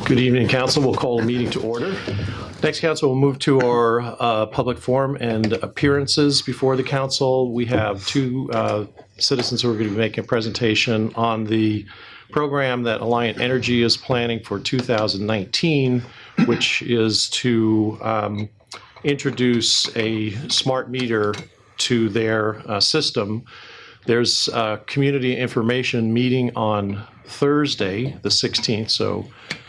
Good evening, Council. We'll call the meeting to order. Next, Council, we'll move to our public forum and appearances before the Council. We have two citizens who are going to be making a presentation on the program that Alliant Energy is planning for 2019, which is to introduce a smart meter to their system. There's a community information meeting on Thursday, the 16th, so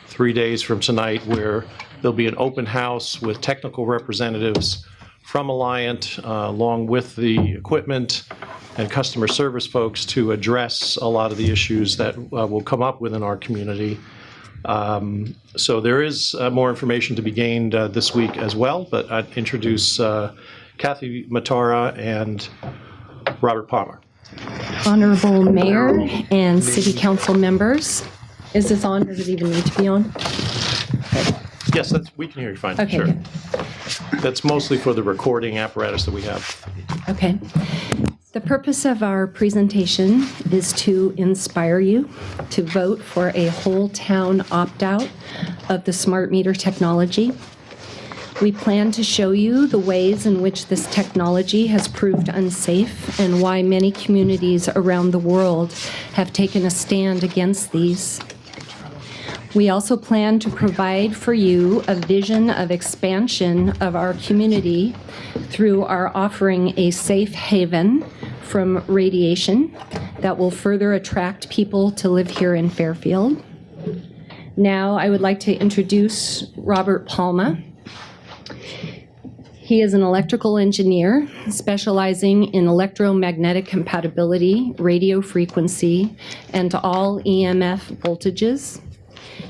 3 days from tonight, where there'll be an open house with technical representatives from Alliant, along with the equipment and customer service folks, to address a lot of the issues that will come up within our community. So there is more information to be gained this week as well, but I'd introduce Kathy Matara and Robert Palmer. Honorable Mayor and City Council members. Is this on? Does it even need to be on? Okay. Yes, we can hear you fine. Okay, sure. good. That's mostly for the recording apparatus that we have. Okay. The purpose of our presentation is to inspire you to vote for a whole town opt-out of the smart meter technology. We plan to show you the ways in which this technology has proved unsafe and why many communities around the world have taken a stand against these. We also plan to provide for you a vision of expansion of our community through our offering a safe haven from radiation that will further attract people to live here in Fairfield. Now I would like to introduce Robert Palmer. He is an electrical engineer specializing in electromagnetic compatibility, radio frequency, and all EMF voltages.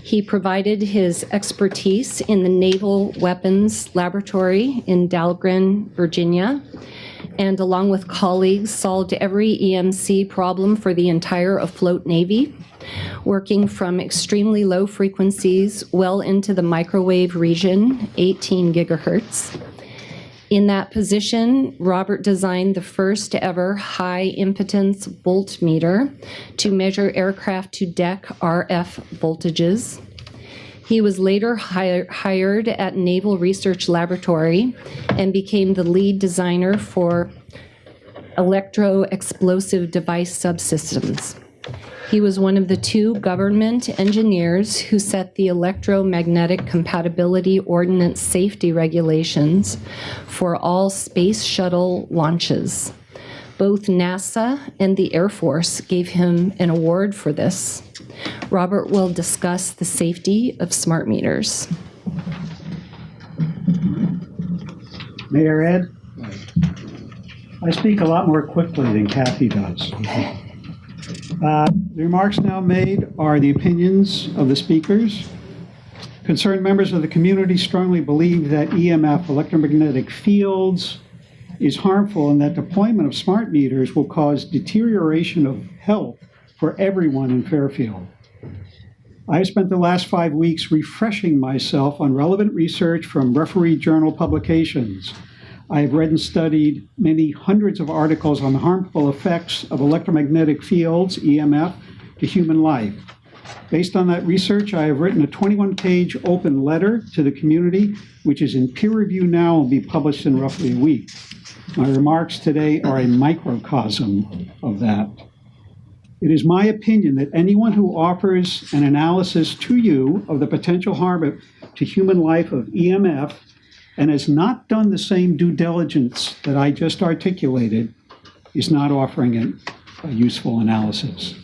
He provided his expertise in the Naval Weapons Laboratory in Dahlgren, Virginia, and along with colleagues solved every EMC problem for the entire afloat Navy, working from extremely low frequencies well into the microwave region, 18 gigahertz. In that position, Robert designed the first ever high impedance voltmeter to measure aircraft to deck RF voltages. He was later hired at Naval Research Laboratory and became the lead designer for electro-explosive device subsystems. He was one of the two government engineers who set the electromagnetic compatibility ordnance safety regulations for all space shuttle launches. Both NASA and the Air Force gave him an award for this. Robert will discuss the safety of smart meters. Mayor Ed, I speak a lot more quickly than Kathy does. The remarks now made are the opinions of the speakers. Concerned members of the community strongly believe that EMF, electromagnetic fields, is harmful and that deployment of smart meters will cause deterioration of health for everyone in Fairfield. I have spent the last 5 weeks refreshing myself on relevant research from refereed journal publications. I have read and studied many hundreds of articles on the harmful effects of electromagnetic fields, EMF, to human life. Based on that research, I have written a 21-page open letter to the community, which is in peer review now and will be published in roughly a week. My remarks today are a microcosm of that. It is my opinion that anyone who offers an analysis to you of the potential harm to human life of EMF and has not done the same due diligence that I just articulated is not offering a useful analysis.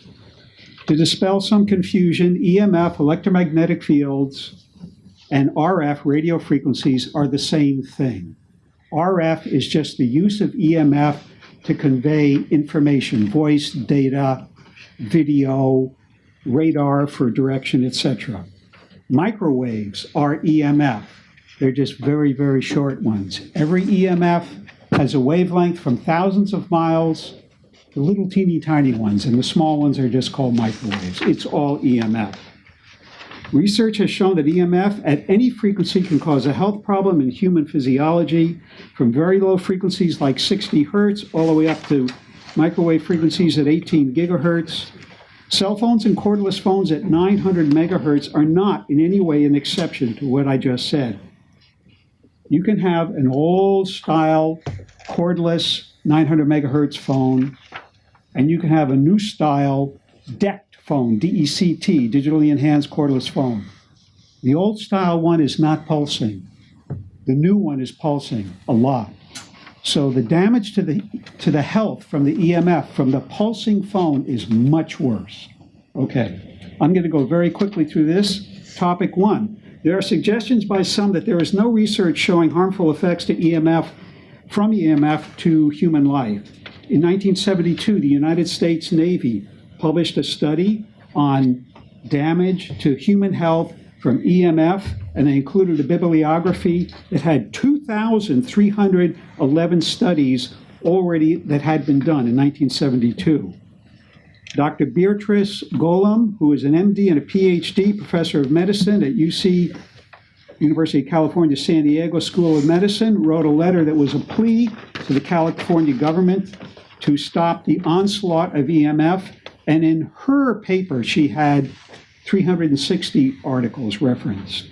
To dispel some confusion, EMF, electromagnetic fields, and RF, radio frequencies, are the same thing. RF is just the use of EMF to convey information, voice, data, video, radar for direction, etc. Microwaves are EMF. They're just very, very short ones. Every EMF has a wavelength from thousands of miles to little teeny tiny ones, and the small ones are just called microwaves. It's all EMF. Research has shown that EMF at any frequency can cause a health problem in human physiology, from very low frequencies like 60 hertz all the way up to microwave frequencies at 18 gigahertz. Cell phones and cordless phones at 900 megahertz are not in any way an exception to what I just said. You can have an old style cordless 900 megahertz phone, and you can have a new style DECT phone, D-E-C-T, digitally enhanced cordless phone. The old style one is not pulsing. The new one is pulsing a lot. So the damage to the health from the EMF from the pulsing phone is much worse. Okay, I'm going to go very quickly through this. Topic 1. There are suggestions by some that there is no research showing harmful effects to EMF from EMF to human life. In 1972, the United States Navy published a study on damage to human health from EMF, and they included a bibliography that had 2,311 studies already that had been done in 1972. Dr. Beatrice Golem, who is an MD and a PhD, professor of medicine at UC, University of California, San Diego School of Medicine, wrote a letter that was a plea to the California government to stop the onslaught of EMF, and in her paper, she had 360 articles referenced.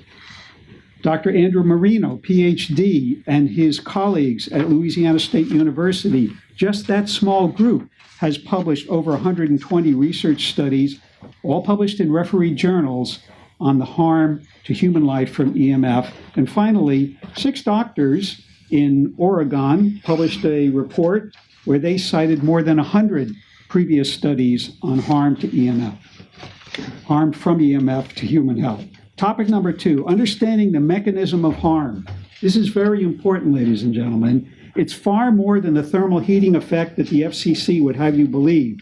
Dr. Andrew Marino, PhD, and his colleagues at Louisiana State University, just that small group, has published over 120 research studies, all published in refereed journals, on the harm to human life from EMF. And finally, 6 doctors in Oregon published a report where they cited more than 100 previous studies on harm to EMF. Harm from EMF to human health. Topic number 2, understanding the mechanism of harm. This is very important, ladies and gentlemen. It's far more than the thermal heating effect that the FCC would have you believe.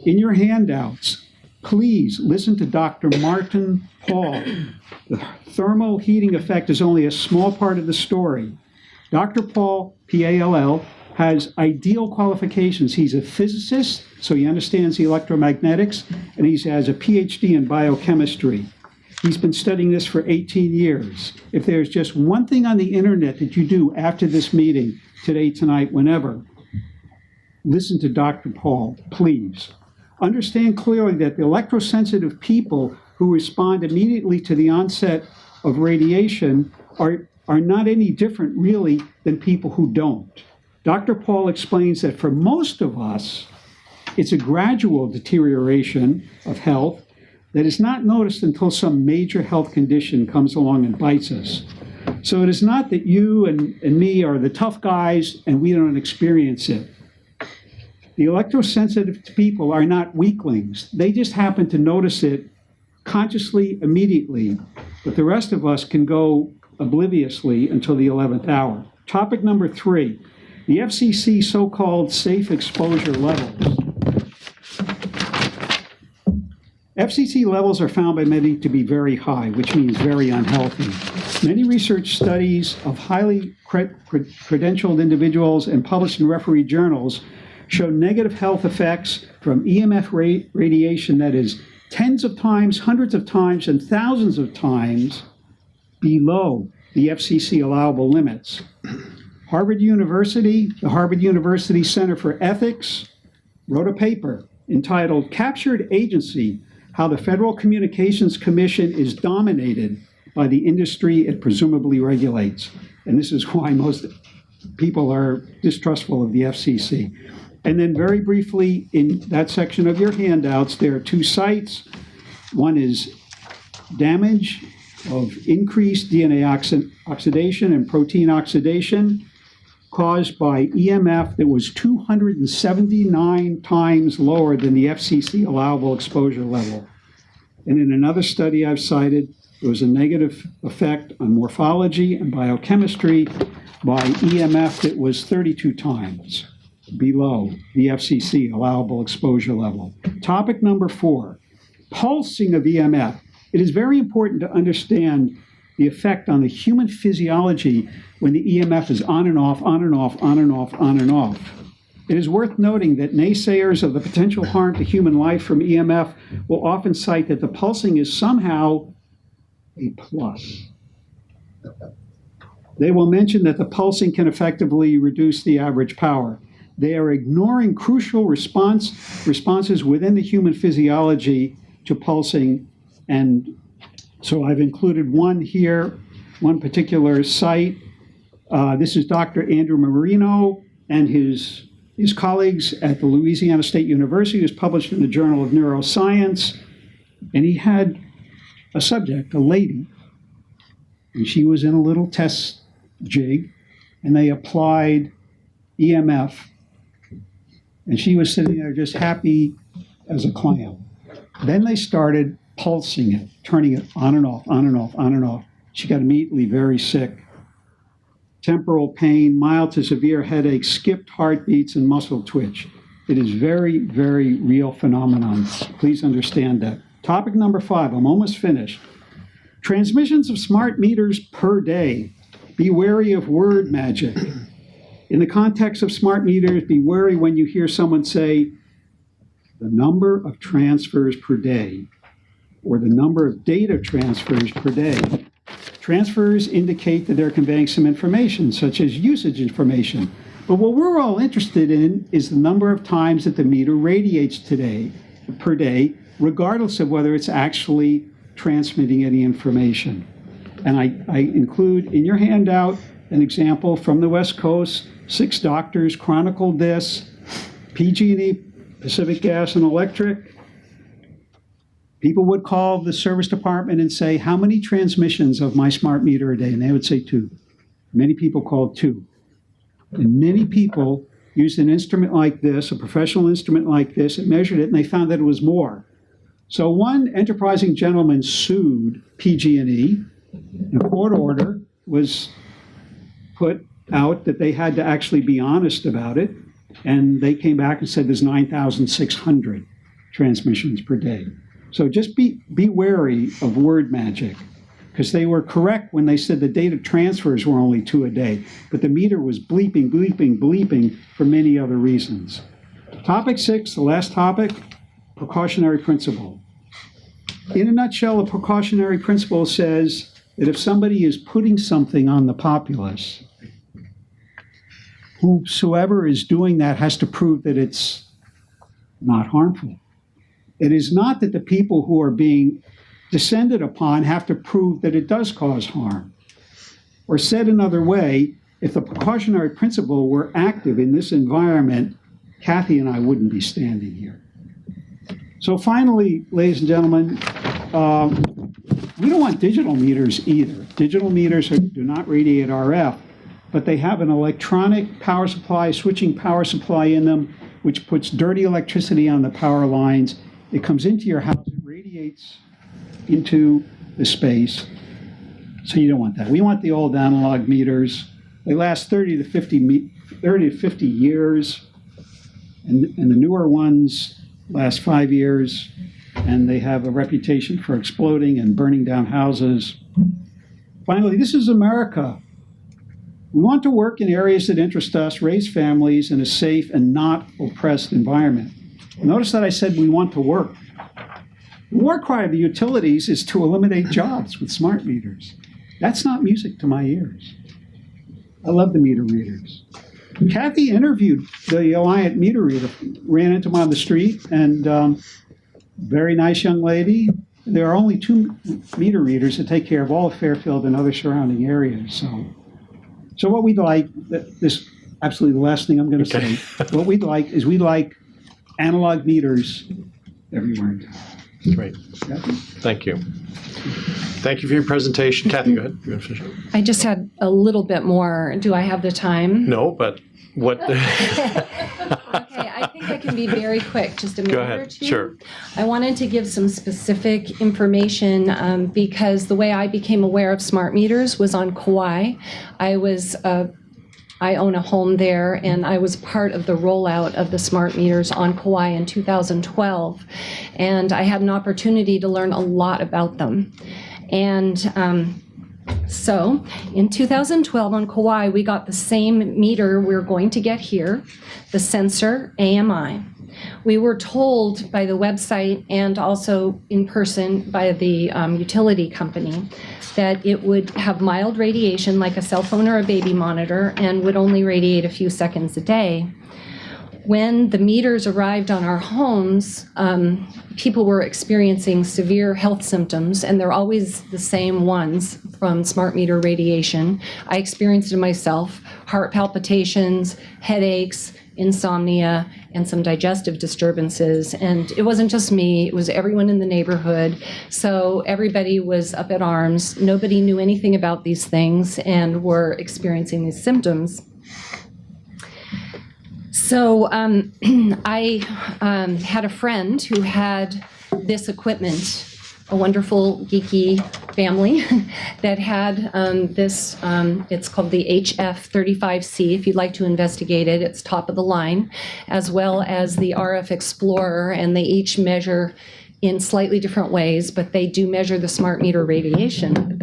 In your handouts, please listen to Dr. Martin Paul. The thermal heating effect is only a small part of the story. Dr. Paul, P-A-L-L, has ideal qualifications. He's a physicist, so he understands the electromagnetics, and he has a PhD in biochemistry. He's been studying this for 18 years. If there's just one thing on the internet that you do after this meeting, today, tonight, whenever, listen to Dr. Paul, please. Understand clearly that the electrosensitive people who respond immediately to the onset of radiation are not any different, really, than people who don't. Dr. Paul explains that for most of us, it's a gradual deterioration of health that is not noticed until some major health condition comes along and bites us. So it is not that you and me are the tough guys and we don't experience it. The electrosensitive people are not weaklings. They just happen to notice it consciously, immediately, but the rest of us can go obliviously until the 11th hour. Topic number 3. The FCC so-called safe exposure levels. FCC levels are found by many to be very high, which means very unhealthy. Many research studies of highly credentialed individuals and published in refereed journals show negative health effects from EMF radiation that is tens of times, hundreds of times, and thousands of times below the FCC allowable limits. The Harvard University Center for Ethics wrote a paper entitled Captured Agency, How the Federal Communications Commission is Dominated by the Industry It Presumably Regulates. And this is why most people are distrustful of the FCC. And then very briefly, in that section of your handouts, there are 2 sites. One is damage of increased DNA oxidation and protein oxidation caused by EMF that was 279 times lower than the FCC allowable exposure level. And in another study I've cited, there was a negative effect on morphology and biochemistry by EMF that was 32 times below the FCC allowable exposure level. Topic number 4, pulsing of EMF. It is very important to understand the effect on the human physiology when the EMF is on and off, on and off, on and off, on and off. It is worth noting that naysayers of the potential harm to human life from EMF will often cite that the pulsing is somehow a plus. They will mention that the pulsing can effectively reduce the average power. They are ignoring crucial responses within the human physiology to pulsing. And so I've included one here, one particular site. This is Dr. Andrew Marino and his colleagues at the Louisiana State University. It was published in the Journal of Neuroscience. And he had a subject, a lady, and she was in a little test jig, and they applied EMF, and she was sitting there just happy as a clam. Then they started pulsing it, turning it on and off, on and off, on and off. She got immediately very sick. Temporal pain, mild to severe headache, skipped heartbeats, and muscle twitch. It is very, very real phenomenon. Please understand that. Topic number 5, I'm almost finished. Transmissions of smart meters per day. Be wary of word magic. In the context of smart meters, be wary when you hear someone say the number of transfers per day or the number of data transfers per day. Transfers indicate that they're conveying some information, such as usage information. But what we're all interested in is the number of times that the meter radiates per day, regardless of whether it's actually transmitting any information. And I include in your handout an example from the West Coast. 6 doctors chronicled this. PG&E, Pacific Gas and Electric. People would call the service department and say, how many transmissions of my smart meter a day? And they would say 2. Many people called 2. And many people used an instrument like this, a professional instrument like this, and measured it, and they found that it was more. So one enterprising gentleman sued PG&E. A court order was put out that they had to actually be honest about it, and they came back and said there's 9,600 transmissions per day. So just be wary of word magic, because they were correct when they said the data transfers were only 2 a day, but the meter was bleeping, bleeping, bleeping for many other reasons. Topic 6, the last topic, precautionary principle. In a nutshell, a precautionary principle says that if somebody is putting something on the populace, whosoever is doing that has to prove that it's not harmful. It is not that the people who are being descended upon have to prove that it does cause harm. Or said another way, if the precautionary principle were active in this environment, Kathy and I wouldn't be standing here. So finally, ladies and gentlemen, we don't want digital meters either. Digital meters do not radiate RF, but they have an electronic power supply, switching power supply in them, which puts dirty electricity on the power lines. It comes into your house, it radiates into the space. So you don't want that. We want the old analog meters. They last 30 to 50 years, and the newer ones last 5 years, and they have a reputation for exploding and burning down houses. Finally, this is America. We want to work in areas that interest us, raise families in a safe and not oppressed environment. Notice that I said we want to work. The war cry of the utilities is to eliminate jobs with smart meters. That's not music to my ears. I love the meter readers. Kathy interviewed the Alliant meter reader, ran into him on the street, and very nice young lady. There are only 2 meter readers that take care of all of Fairfield and other surrounding areas. So what we'd like, this absolutely the last thing I'm going to say, what we'd like is we'd like analog meters everywhere in town. Great. Thank you. Thank you for your presentation. Kathy, go ahead. You want to finish? I just had a little bit more. Do I have the time? No, but what? Okay, I think I can be very quick, just a minute Go or ahead. 2. Sure. I wanted to give some specific information because the way I became aware of smart meters was on Kauai. I own a home there, and I was part of the rollout of the smart meters on Kauai in 2012. And I had an opportunity to learn a lot about them. And so in 2012 on Kauai, we got the same meter we're going to get here, the sensor AMI. We were told by the website and also in person by the utility company that it would have mild radiation like a cell phone or a baby monitor and would only radiate a few seconds a day. When the meters arrived on our homes, people were experiencing severe health symptoms, and they're always the same ones from smart meter radiation. I experienced it myself: heart palpitations, headaches, insomnia, and some digestive disturbances. And it wasn't just me, it was everyone in the neighborhood. So everybody was up at arms. Nobody knew anything about these things and were experiencing these symptoms. So I had a friend who had this equipment, a wonderful geeky family that had this, it's called the HF35C, if you'd like to investigate it, it's top of the line, as well as the RF Explorer, and they each measure in slightly different ways, but they do measure the smart meter radiation.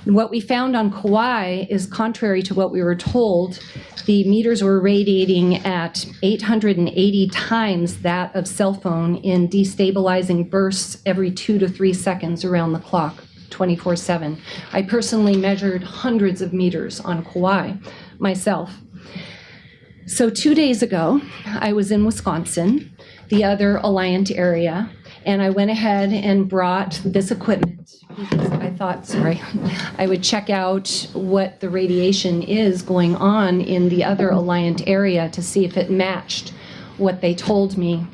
And what we found on Kauai is contrary to what we were told. The meters were radiating at 880 times that of cell phone in destabilizing bursts every 2 to 3 seconds around the clock, 24/7. I personally measured hundreds of meters on Kauai myself. So 2 days ago, I was in Wisconsin, the other Alliant area, and I went ahead and brought this equipment because I thought, I would check out what the radiation is going on in the other Alliant area to see if it matched what they told me.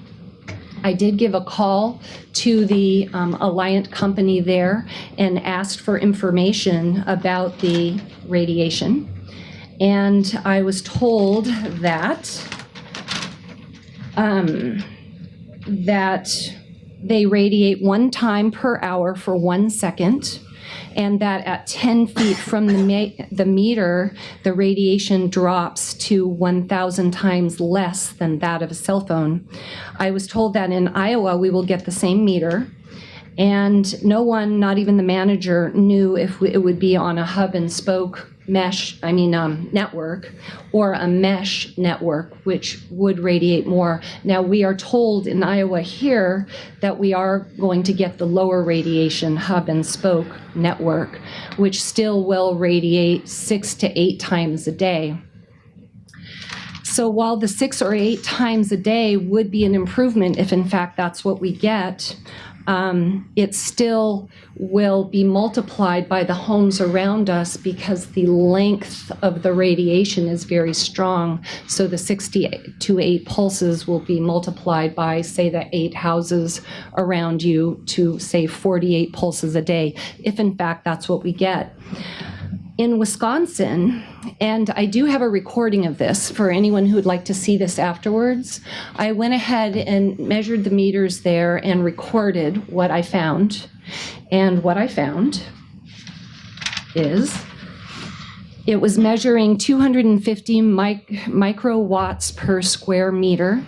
I did give a call to the Alliant company there and asked for information about the radiation. And I was told that they radiate 1 time per hour for 1 second, and that at 10 feet from the meter, the radiation drops to 1,000 times less than that of a cell phone. I was told that in Iowa, we will get the same meter, and no one, not even the manager, knew if it would be on a hub and spoke network or a mesh network, which would radiate more. Now, we are told in Iowa here that we are going to get the lower radiation hub and spoke network, which still will radiate 6 to 8 times a day. So while the 6 or 8 times a day would be an improvement if in fact that's what we get, it still will be multiplied by the homes around us because the length of the radiation is very strong. So the 6 to 8 pulses will be multiplied by, say, the 8 houses around you to, say, 48 pulses a day, if in fact that's what we get. In Wisconsin, and I do have a recording of this for anyone who would like to see this afterwards, I went ahead and measured the meters there and recorded what I found. And what I found is it was measuring 250 microwatts per square meter,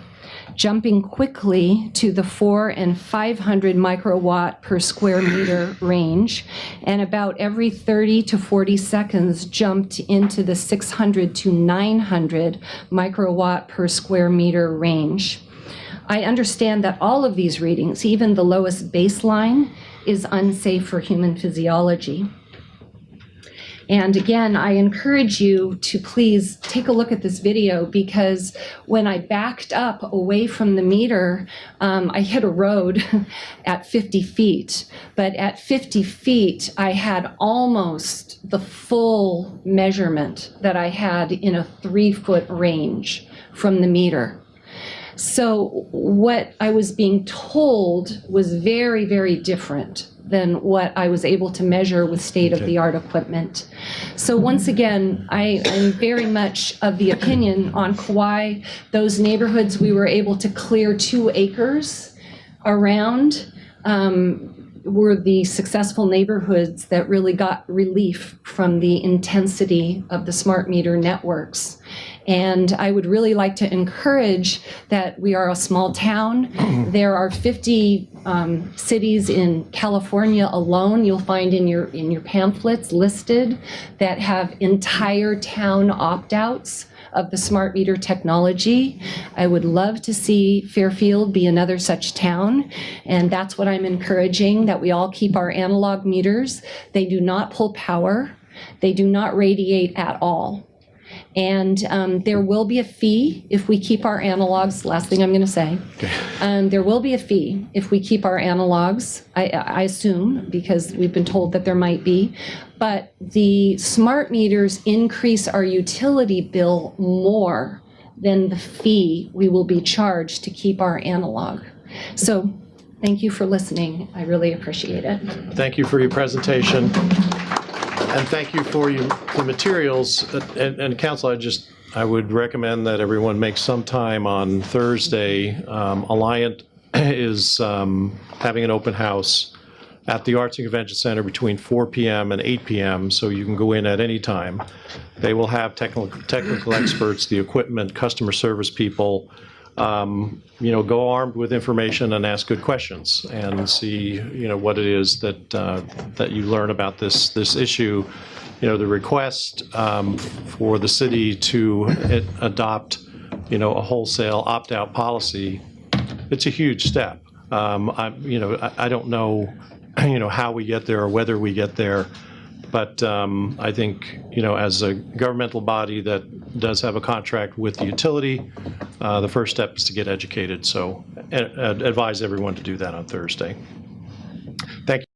jumping quickly to the 400 and 500 microwatt per square meter range, and about every 30 to 40 seconds jumped into the 600 to 900 microwatt per square meter range. I understand that all of these readings, even the lowest baseline, is unsafe for human physiology. And again, I encourage you to please take a look at this video, because when I backed up away from the meter, I hit a road at 50 feet. But at 50 feet, I had almost the full measurement that I had in a 3-foot range from the meter. So what I was being told was very, very different than what I was able to measure with state-of-the-art equipment. So once again, I am very much of the opinion on Kauai, those neighborhoods we were able to clear 2 acres around were the successful neighborhoods that really got relief from the intensity of the smart meter networks. And I would really like to encourage that we are a small town. There are 50 cities in California alone, you'll find in your pamphlets listed, that have entire town opt-outs of the smart meter technology. I would love to see Fairfield be another such town, and that's what I'm encouraging, that we all keep our analog meters. They do not pull power. They do not radiate at all. And there will be a fee if we keep our analogs. Last thing I'm going to say. There will be a fee if we keep our analogs, I assume, because we've been told that there might be. But the smart meters increase our utility bill more than the fee we will be charged to keep our analog. So thank you for listening. I really appreciate it. Thank you for your presentation. And thank you for the materials. And Council, I would recommend that everyone make some time on Thursday. Alliant is having an open house at the Arts and Convention Center between 4 p.m. and 8 p.m., so you can go in at any time. They will have technical experts, the equipment, customer service people. Go armed with information and ask good questions and see, what it is that you learn about this issue. The request for the city to adopt, a wholesale opt-out policy, it's a huge step. I don't know, how we get there or whether we get there. But I think, as a governmental body that does have a contract with the utility, the first step is to get educated. So advise everyone to do that on Thursday. Thank you.